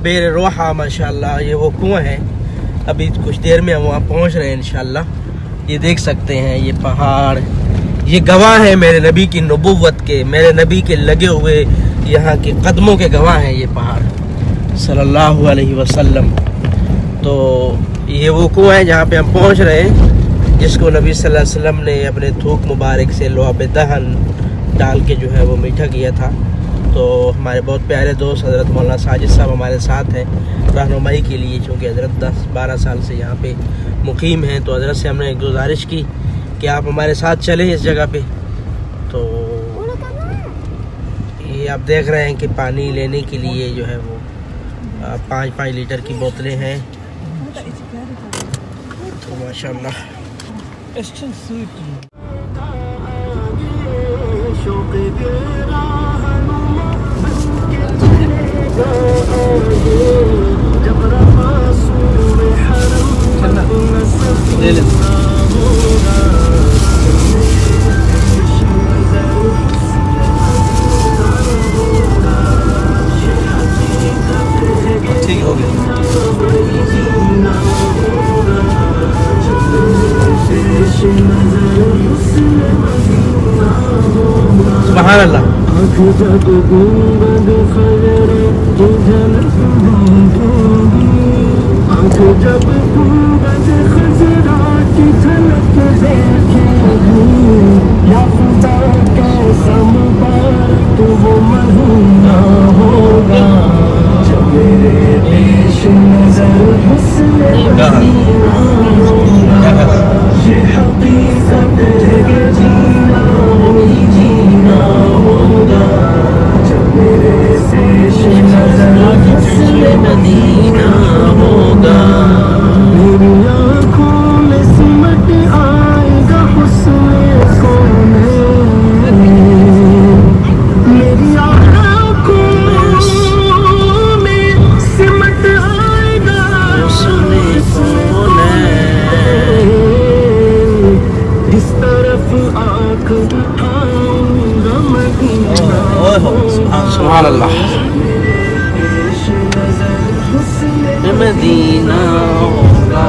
मेरे रोहा माशाल्लाह, ये वो कुआं है। अभी कुछ देर में हम वहाँ पहुँच रहे हैं इंशाल्लाह। ये देख सकते हैं ये पहाड़, ये गवाह है मेरे नबी की नबूवत के, मेरे नबी के लगे हुए यहाँ के कदमों के गवाह हैं ये पहाड़ सल्लल्लाहु अलैहि वसल्लम। तो ये वो कुआं है जहाँ पे हम पहुँच रहे हैं, जिसको नबी सल्लल्लाहु अलैहि वसल्लम ने अपने थूक मुबारक से लोहा पे दहन डाल के जो है वो मीठा किया था। तो हमारे बहुत प्यारे दोस्त हज़रत मौलाना साजिद साहब हमारे साथ हैं रहनुमाई के लिए, चूँकि हज़रत 10-12 साल से यहाँ पे मुकीम हैं। तो हज़रत से हमने एक गुजारिश की कि आप हमारे साथ चलें इस जगह पे। तो ये आप देख रहे हैं कि पानी लेने के लिए जो है वो 5-5 लीटर की बोतलें हैं। तो माशाल्लाह ठीक हो गया। सुभान अल्लाह। सुभान अल्लाह। मदीना होगा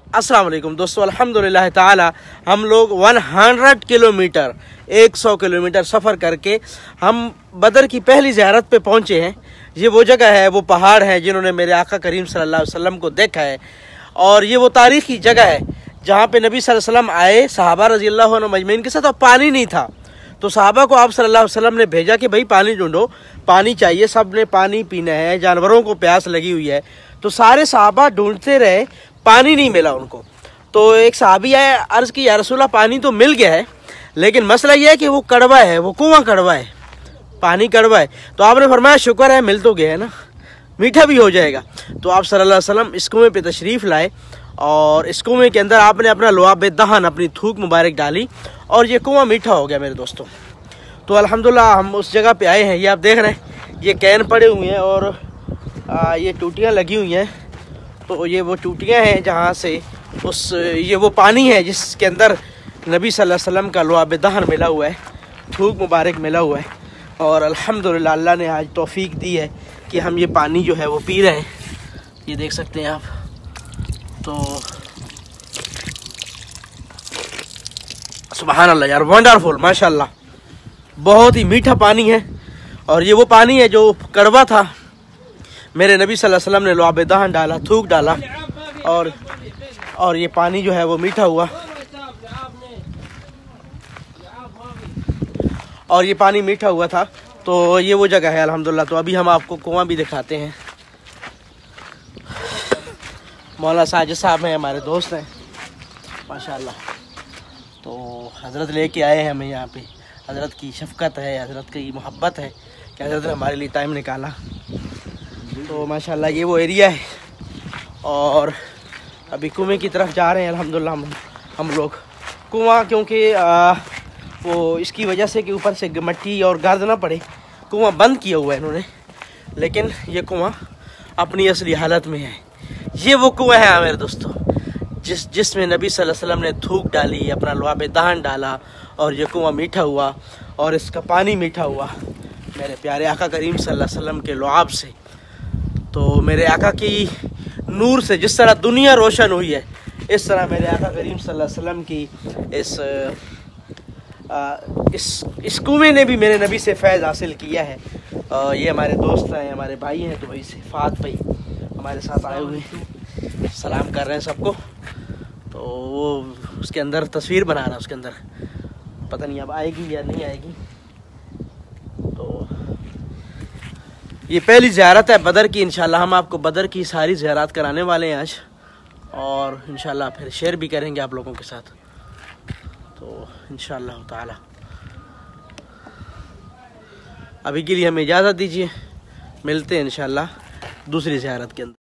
अस्सलाम वालेकुम दोस्तों, अल्हम्दुलिल्लाह ताला हम लोग 100 किलोमीटर 100 किलोमीटर सफ़र करके हम बदर की पहली ज़ियारत पे पहुँचे हैं। ये वो जगह है, वो पहाड़ है जिन्होंने मेरे आका करीम सल्लल्लाहु अलैहि वसल्लम को देखा है। और ये वो तारीख़ी जगह है जहाँ पे नबी सल्लल्लाहु अलैहि वसल्लम आए सहाबा रज़ियल्लाहु अन्हुम अजमईन के साथ, और पानी नहीं था। तो सहाबा को आप सल्लल्लाहु अलैहि वसल्लम ने भेजा कि भाई पानी ढूंढो, पानी चाहिए, सब ने पानी पीना है, जानवरों को प्यास लगी हुई है। तो सारे सहाबा ढूंढते रहे, पानी नहीं मिला उनको। तो एक सहाबी आए, अर्ज़ की यारसूल पानी तो मिल गया है, लेकिन मसला ये है कि वो कड़वा है, वो कुआं कड़वा है, पानी कड़वा है। तो आपने फरमाया शुक्र है मिल तो गया है ना, मीठा भी हो जाएगा। तो आप सल्लल्लाहु अलैहि वसल्लम इस कुएं पे तशरीफ़ लाए और इस कुएं के अंदर आपने अपना लोहा पे दहन अपनी थूक मुबारक डाली और ये कुआं मीठा हो गया मेरे दोस्तों। तो अल्हम्दुलिल्लाह हम उस जगह पे आए हैं। ये आप देख रहे हैं, ये कैन पड़े हुए हैं और ये टूटियाँ लगी हुई हैं। तो ये वो टूटियाँ हैं जहाँ से ये वो पानी है जिसके अंदर नबी सल्लल्लाहु अलैहि वसल्लम का लोहा पे दहन मिला हुआ है, थूक मुबारक मिला हुआ है। और अल्हम्दुलिल्लाह अल्लाह ने आज तौफीक दी है कि हम ये पानी जो है वो पी रहे हैं। ये देख सकते हैं आप। तो सुभान अल्लाह यार, वंडरफुल माशाल्लाह, बहुत ही मीठा पानी है। और ये वो पानी है जो कड़वा था। मेरे नबी सल्लल्लाहु अलैहि वसल्लम ने लोहा पे दहन डाला, थूक डाला और ये पानी जो है वो मीठा हुआ। और ये पानी मीठा हुआ था। तो ये वो जगह है अल्हम्दुलिल्लाह। तो अभी हम आपको कुआं भी दिखाते हैं। मौलाना साजिद साहब हैं, हमारे दोस्त हैं माशाल्लाह। तो हज़रत लेके आए हैं हमें यहाँ पे। हज़रत की शफ़क़त है, हज़रत की मोहब्बत है कि हज़रत ने हमारे लिए टाइम निकाला। तो माशाल्लाह ये वो एरिया है। और अभी कुएं की तरफ जा रहे हैं अल्हम्दुलिल्लाह हम लोग। कुआं क्योंकि वो इसकी वजह से कि ऊपर से मट्टी और गर्द ना पड़े, कुआं बंद किया हुआ है इन्होंने, लेकिन ये कुआं अपनी असली हालत में है। ये वो कुआं है मेरे दोस्तों जिसमें नबी सल्लल्लाहु अलैहि वसल्लम ने थूक डाली, अपना लोहा पे दहन डाला और ये कुआं मीठा हुआ और इसका पानी मीठा हुआ मेरे प्यारे आका करीम सल्लल्लाहु अलैहि वसल्लम के लुआब से। तो मेरे आका की नूर से जिस तरह दुनिया रोशन हुई है, इस तरह मेरे आका करीम सल्लल्लाहु अलैहि वसल्लम की इस कुएं ने भी मेरे नबी से फैज़ हासिल किया है। ये हमारे दोस्त हैं, हमारे भाई हैं, तो भाई सिफात भाई हमारे साथ आए हुए हैं, सलाम कर रहे हैं सबको। तो वो उसके अंदर तस्वीर बना रहा है, उसके अंदर पता नहीं अब आएगी या नहीं आएगी। तो ये पहली ज़ियारत है बदर की। इंशाल्लाह हम आपको बदर की सारी ज़ियारत कराने वाले हैं आज, और इंशाल्लाह फिर शेयर भी करेंगे आप लोगों के साथ। तो इंशाल्लाह ताला अभी के लिए हमें इजाज़त दीजिए, मिलते हैं इंशाल्लाह दूसरी ज़ियारत के अंदर।